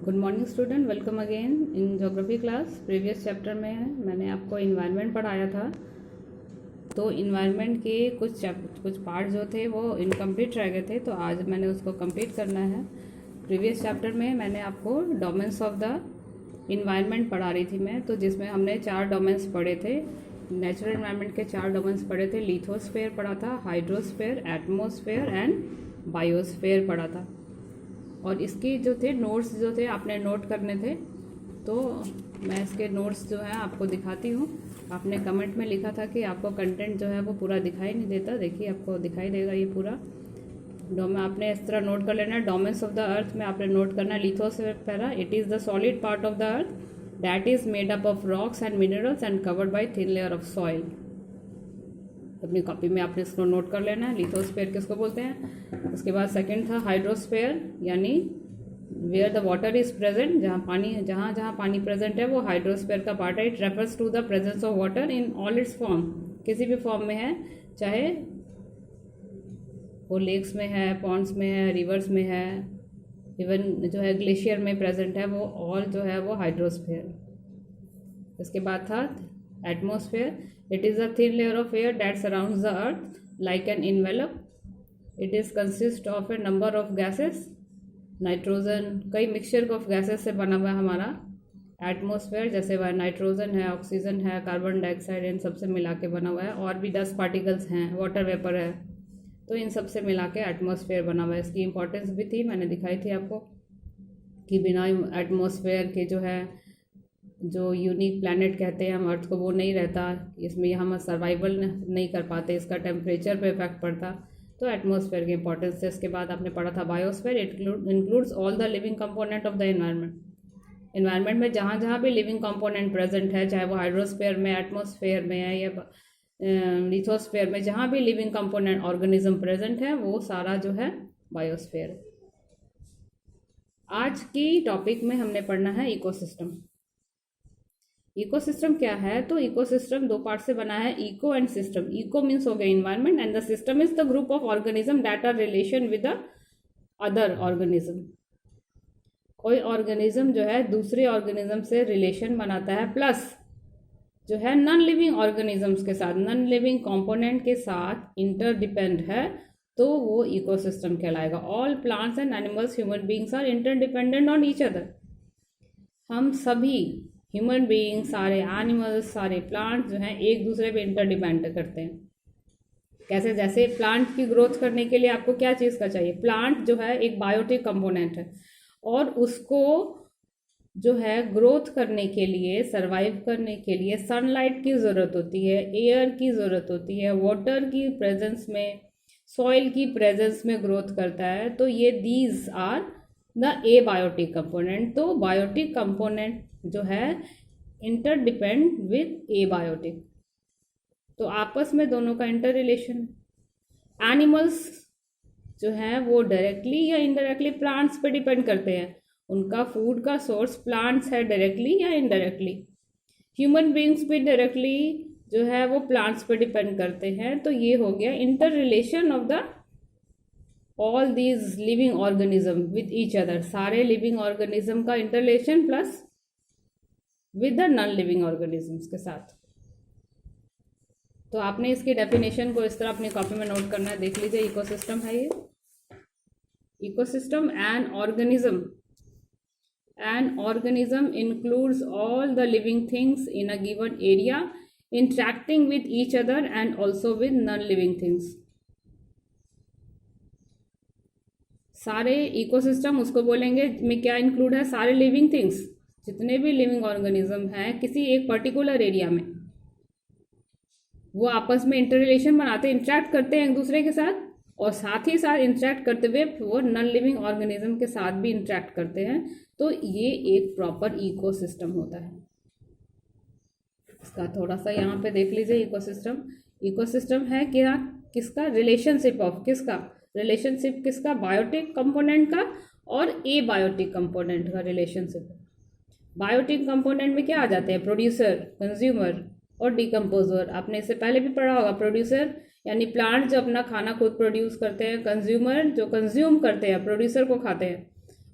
Good morning student, welcome again in geography class. Previous chapter में मैंने आपको environment पढ़ाया था। तो इन्वायरमेंट के कुछ पार्ट जो थे वो इनकम्प्लीट रह गए थे, तो आज मैंने उसको कंप्लीट करना है। प्रीवियस चैप्टर में मैंने आपको डोमेन्स ऑफ द इन्वायरमेंट पढ़ा रही थी मैं, तो जिसमें हमने 4 डोमेन्स पढ़े थे। नेचुरल इन्वायरमेंट के 4 डोमेन्स पढ़े थे। लिथोस्फेयर पढ़ा था, हाइड्रोस्फेयर, एटमोस्फेयर एंड बायोस्फेयर पढ़ा था। और इसके जो थे नोट्स जो थे आपने नोट करने थे, तो मैं इसके नोट्स जो है आपको दिखाती हूँ। आपने कमेंट में लिखा था कि आपको कंटेंट जो है वो पूरा दिखाई नहीं देता। देखिए आपको दिखाई देगा ये पूरा डोमेन। आपने इस तरह नोट कर लेना है। डोमेन्स ऑफ द अर्थ में आपने नोट करना है lithosphere. It is the solid part of the earth that is made up of rocks and minerals and covered by thin layer of soil. अपनी कॉपी में आपने इसको नोट कर लेना है, लिथोस्फेयर किसको बोलते हैं। उसके बाद सेकंड था हाइड्रोस्फेयर, यानी where the water is present, जहाँ पानी प्रेजेंट है वो हाइड्रोस्फेयर का पार्ट है। It refers to the presence of water in all its form, किसी भी फॉर्म में है, चाहे वो लेक्स में है, पॉन्ड्स में है, रिवर्स में है, इवन जो है ग्लेशियर में प्रेजेंट है, वो ऑल जो है वो हाइड्रोस्फेयर। इसके बाद था atmosphere. It is a thin layer of air that surrounds the earth like an envelope. It is consist of a number of gases, nitrogen, कई मिक्सचर ऑफ गैसेस से बना हुआ है हमारा एटमोसफेयर। जैसे वह नाइट्रोजन है, ऑक्सीजन है, कार्बन डाइऑक्साइड, इन सब से मिला के बना हुआ है। और भी 10 पार्टिकल्स हैं, वाटर वेपर है, तो इन सब से मिला के एटमोसफेयर बना हुआ है। इसकी इंपॉर्टेंस भी थी, मैंने दिखाई थी आपको कि बिना एटमोसफेयर के जो यूनिक प्लैनेट कहते हैं हम अर्थ को, वो नहीं रहता। इसमें हम सर्वाइवल नहीं कर पाते, इसका टेम्परेचर पे इफेक्ट पड़ता। तो एटमॉस्फेयर की इंपॉर्टेंस है। इसके बाद आपने पढ़ा था biosphere. It includes all the living component of the environment. Environment में जहाँ भी लिविंग कंपोनेंट प्रेजेंट है, चाहे वो हाइड्रोस्फेयर में, एटमॉस्फेयर में है या लिथोस्फेयर में, जहाँ भी लिविंग कंपोनेंट ऑर्गेनिज्म प्रेजेंट है वो सारा जो है बायोस्फेयर। आज की टॉपिक में हमने पढ़ना है इकोसिस्टम। इकोसिस्टम क्या है? तो इकोसिस्टम 2 पार्ट से बना है, eco and system. Eco means हो गया environment and the system is the group of organism that are relation with the other organism. कोई ऑर्गेनिज्म जो है दूसरे ऑर्गेनिज्म से रिलेशन बनाता है, प्लस जो है नॉन लिविंग ऑर्गेनिजम्स के साथ, नॉन लिविंग कंपोनेंट के साथ इंटरडिपेंड है, तो वो इकोसिस्टम कहलाएगा। All plants and animals, human beings are interdependent on each other. हम सभी ह्यूमन बीइंग, सारे एनिमल्स, सारे प्लांट जो हैं एक दूसरे पे इंटरडिपेंड करते हैं। कैसे? जैसे प्लांट की ग्रोथ करने के लिए आपको क्या चीज़ का चाहिए? प्लांट जो है एक बायोटिक कंपोनेंट है, और उसको जो है ग्रोथ करने के लिए, सरवाइव करने के लिए सनलाइट की ज़रूरत होती है, एयर की ज़रूरत होती है, वाटर की प्रेजेंस में, सॉइल की प्रेजेंस में ग्रोथ करता है। तो ये these are the abiotic component. तो बायोटिक कंपोनेंट जो है इंटरडिपेंड विद ए बायोटिक, तो आपस में दोनों का इंटर रिलेशन। एनिमल्स जो है वो डायरेक्टली या इनडायरेक्टली प्लांट्स पे डिपेंड करते हैं, उनका फूड का सोर्स प्लांट्स है, डायरेक्टली या इनडायरेक्टली। ह्यूमन बींग्स भी डायरेक्टली जो है वो प्लांट्स पे डिपेंड करते हैं। तो ये हो गया inter relation of the all these living organism with each other. सारे लिविंग ऑर्गेनिज्म का inter relation plus with the non living organisms के साथ। तो आपने इसकी डेफिनेशन को इस तरह अपनी कॉपी में नोट करना है, देख लीजिए। इकोसिस्टम है ये। Ecosystem an organism includes all the living things in a given area interacting with each other and also with non living things. सारे इकोसिस्टम उसको बोलेंगे में क्या इंक्लूड है? सारे लिविंग थिंग्स, जितने भी लिविंग ऑर्गेनिज्म हैं किसी एक पर्टिकुलर एरिया में, वो आपस में इंटर रिलेशन बनाते हैं, इंटरेक्ट करते हैं एक दूसरे के साथ, और साथ ही साथ इंटरेक्ट करते हुए वो नॉन लिविंग ऑर्गेनिज्म के साथ भी इंटरेक्ट करते हैं। तो ये एक प्रॉपर इकोसिस्टम होता है। इसका थोड़ा सा यहाँ पे देख लीजिए। इकोसिस्टम है क्या? किसका? रिलेशनशिप ऑफ किसका? रिलेशनशिप किसका? बायोटिक कंपोनेंट का और ए बायोटिक कंपोनेंट का रिलेशनशिप। बायोटिक कंपोनेंट में क्या आ जाते हैं? प्रोड्यूसर, कंज्यूमर और डिकम्पोजर। आपने इससे पहले भी पढ़ा होगा। प्रोड्यूसर यानी प्लांट जो अपना खाना खुद प्रोड्यूस करते हैं, कंज्यूमर जो कंज्यूम करते हैं, प्रोड्यूसर को खाते हैं,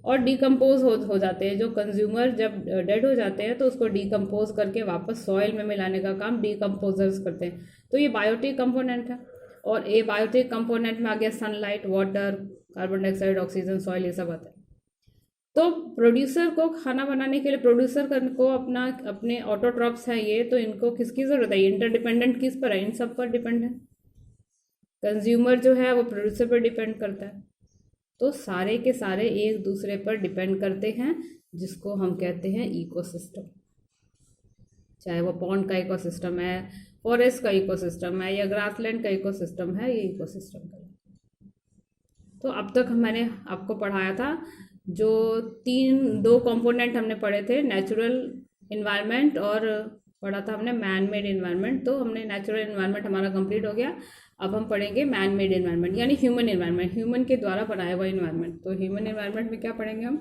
और डिकम्पोज हो जाते हैं। जो कंज्यूमर जब डेड हो जाते हैं तो उसको डिकम्पोज करके वापस सॉइल में मिलाने का काम डिकम्पोजर्स करते हैं। तो ये बायोटिक कंपोनेंट है। और ये बायोटिक कंपोनेंट में आ गया sunlight, water, carbon dioxide, oxygen, soil, ये सब आता है। तो प्रोड्यूसर को खाना बनाने के लिए प्रोड्यूसर को अपने ऑटोट्रॉप्स हैं ये, तो इनको किसकी ज़रूरत है? इंटरडिपेंडेंट किस पर है? इन सब पर डिपेंड है। कंज्यूमर जो है वो प्रोड्यूसर पर डिपेंड करता है। तो सारे के सारे एक दूसरे पर डिपेंड करते हैं, जिसको हम कहते हैं इकोसिस्टम। चाहे वो पॉन्ड का इकोसिस्टम है, फॉरेस्ट का इकोसिस्टम है, या ग्रासलैंड का इकोसिस्टम है, ये इकोसिस्टम का। तो अब तक मैंने आपको पढ़ाया था जो दो कंपोनेंट हमने पढ़े थे, नेचुरल इन्वायरमेंट और पढ़ा था हमने मैन मेड इन्वायरमेंट। तो हमने नेचुरल इन्वायरमेंट हमारा कंप्लीट हो गया। अब हम पढ़ेंगे मैन मेड इन्वायरमेंट, यानी ह्यूमन इन्वायरमेंट, ह्यूमन के द्वारा बनाया हुआ इन्वायरमेंट। तो ह्यूमन इन्वायरमेंट में क्या पढ़ेंगे हम?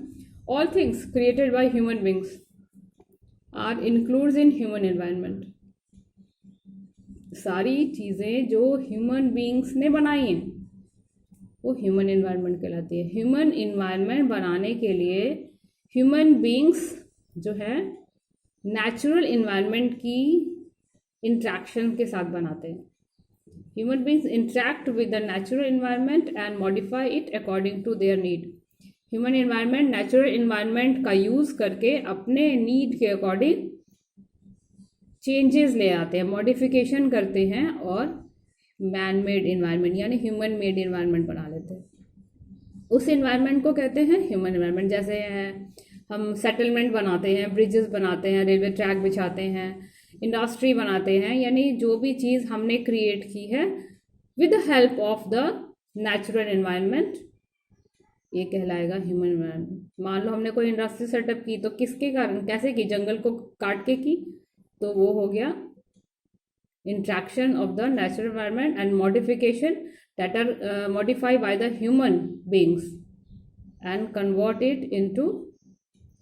All things created by human beings are includes in human environment. सारी चीज़ें जो ह्यूमन बींग्स ने बनाई हैं वो ह्यूमन इन्वायरमेंट कहलाती है। ह्यूमन इन्वायरमेंट बनाने के लिए ह्यूमन बींग्स जो है नेचुरल इन्वायरमेंट की इंट्रैक्शन के साथ बनाते हैं। Human beings interact with the natural environment and modify it according to their need. Human environment natural environment का यूज़ करके अपने नीड के अकॉर्डिंग चेंजेस ले आते हैं, मॉडिफिकेशन करते हैं और मैन मेड इन्वायरमेंट यानी ह्यूमन मेड इन्वायरमेंट बना लेते हैं। उस इन्वायरमेंट को कहते हैं ह्यूमन इन्वायरमेंट। जैसे हम सेटलमेंट बनाते हैं, ब्रिजेस बनाते हैं, रेलवे ट्रैक बिछाते हैं, इंडस्ट्री बनाते हैं, यानी जो भी चीज़ हमने क्रिएट की है with the help of the natural environment, ये कहलाएगा ह्यूमन इन्वायरमेंट। मान लो हमने कोई इंडस्ट्री सेटअप की तो किसके कारण, कैसे की? जंगल को काट के की, तो वो हो गया interaction of the natural environment and modification that are modified by the human beings and convert it into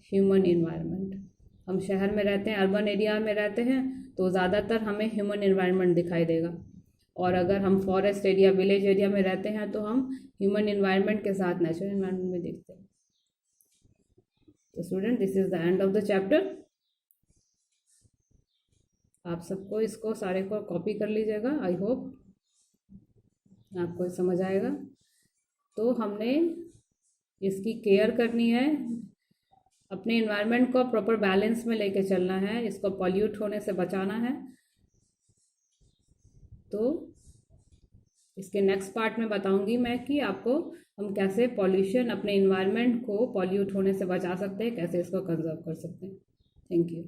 human environment। हम शहर में रहते हैं, अर्बन एरिया में रहते हैं, तो ज़्यादातर हमें ह्यूमन इन्वायरमेंट दिखाई देगा। और अगर हम फॉरेस्ट एरिया, विलेज एरिया में रहते हैं तो हम ह्यूमन इन्वायरमेंट के साथ नेचुरल इन्वायरमेंट में देखते हैं। तो student, this is the end of the chapter. आप सबको इसको सारे को कॉपी कर लीजिएगा। आई होप आपको समझ आएगा। तो हमने इसकी केयर करनी है, अपने इन्वायरमेंट को प्रॉपर बैलेंस में लेके चलना है, इसको पॉल्यूट होने से बचाना है। तो इसके नेक्स्ट पार्ट में बताऊंगी मैं कि आपको हम कैसे पॉल्यूशन, अपने इन्वायरमेंट को पॉल्यूट होने से बचा सकते हैं, कैसे इसको कंजर्व कर सकते हैं। Thank you.